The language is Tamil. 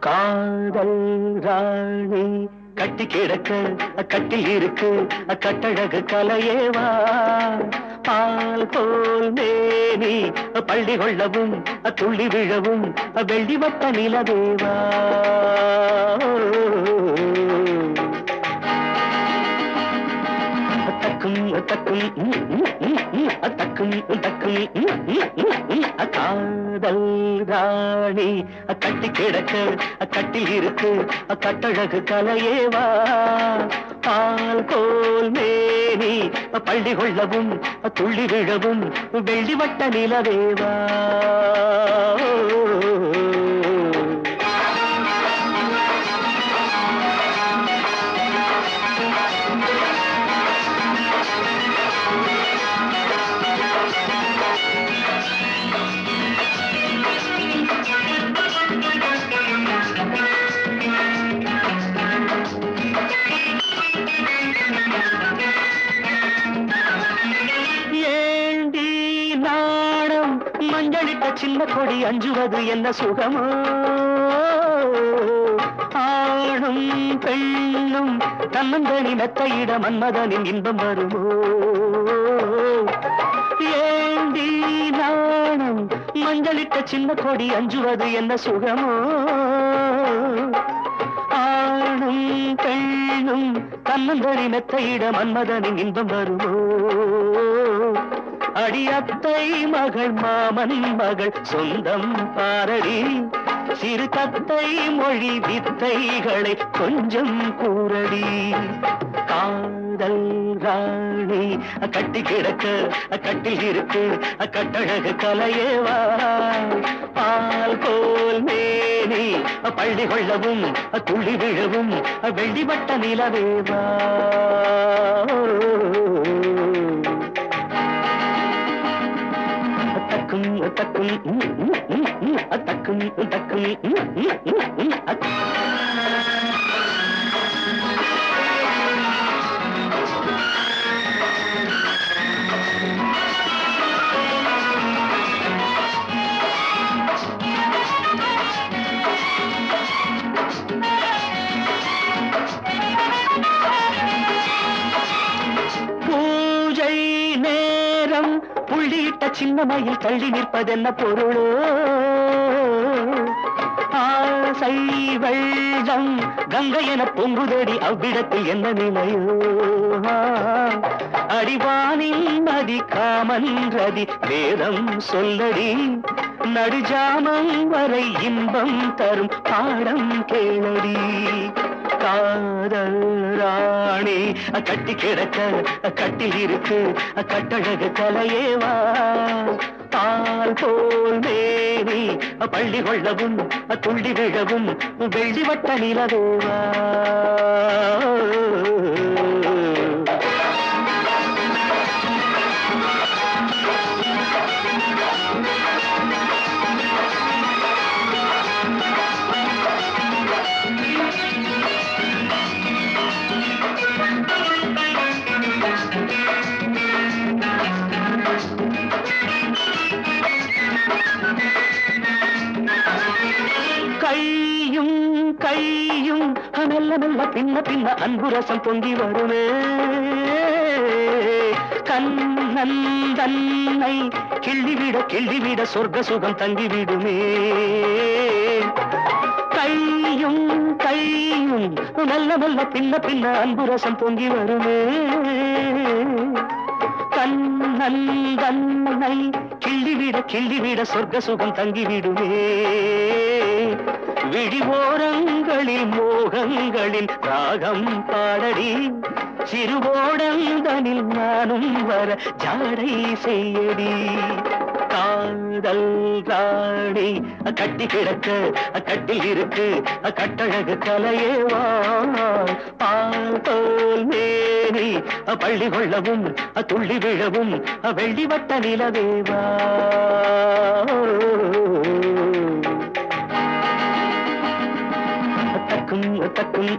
காதல் ராணி கட்டி கிடக்க கட்டில் இருக்கு கட்டழகு கலையேவா பால் போல் மேனி பள்ளி கொள்ளவும் துள்ளி விழவும் வெள்ளி வட்ட நிலவேவா தக்கும் தக்கும் தக்கும் தக்கும் காதல் ராணி கட்டி கிடக்க கட்டில் இருக்கு கட்டழகு கலையேவா பால் போல் மேனி பள்ளி கொள்ளவும் துள்ளி விழவும் வெள்ளி வட்ட நிலவேவா மஞ்சளிட்ட சின்ன கொடி அஞ்சுவது என்ன சுகமோ ஆணும் பெண்ணும் தன்னந்தனி மெத்தையிட மன்மதனின் இன்பம் வருமோ ஏண்டி நாணம் மஞ்சளிட்ட சின்ன கொடி அஞ்சுவது என்ன சுகமோ ஆணும் பெண்ணும் தன்னந்தனி மெத்தையிட மன்மதனின் இன்பம் வருமோ அடியத்தை மகள் மாமன் மகள் சொந்தம் பாரடி சிறு தத்தை மொழி வித்தைகளை கொஞ்சம் கூறடி காதல் ராணி கட்டி கிடக்க கட்டில் இருக்கு கட்டழகு கலையேவா பால் போல் மேனி பள்ளி கொள்ளவும் துள்ளி விழவும் வெள்ளி வட்ட நிலவேவா தக்கும் தக்கும் தக்கும் பூஜை நேரம் புள்ளியிட்ட சின்ன மயில் தள்ளி நிற்பதென்ன பொருளோ ஆசை வெள்ளம் கங்கை என பொங்குதடி அவ்விடத்தில் என்ன நிலையோ அடிவானின் நதி காமன் ரதி வேதம் சொல்லடி நடுஜாமம் வரை இன்பம் தரும் பாடம் கேளடி காதல் ராணி கட்டி கிடக்க கட்டில் இருக்கு கட்டழகு கலையேவா பால் போல் மேனி பள்ளி கொள்ளவும் துள்ளி விழவும் வெள்ளி வட்ட நிலவேவா கையும் கையும் மெல்ல மெல்ல பின்ன பின்ன அன்புரசம் பொங்கி வருமே கண்ணன் தன்னை கிள்ளிவிட சொர்க்க சுகம் தங்கிவிடுமே கையும் கையும் மெல்ல மெல்ல பின்ன பின்ன அன்புரசம் பொங்கி வருமே கண்ணன் தன்னை கிள்ளிவிட சொர்க்க சுகம் தங்கிவிடுமே விழிவோரங்களில் மோகங்களின் ராகம் பாடடி சிறுவோடங்களில் நானும் வர ஜாடை செய்யடி காதல் காதல் ராணி கட்டி கிடக்க கட்டில் இருக்கு கட்டழகு கலையேவா பால் தோல் மேனி பள்ளி கொள்ளவும் துள்ளி விழவும் வெள்ளி வட்ட நிலவேவா தக்கும் தக்கும்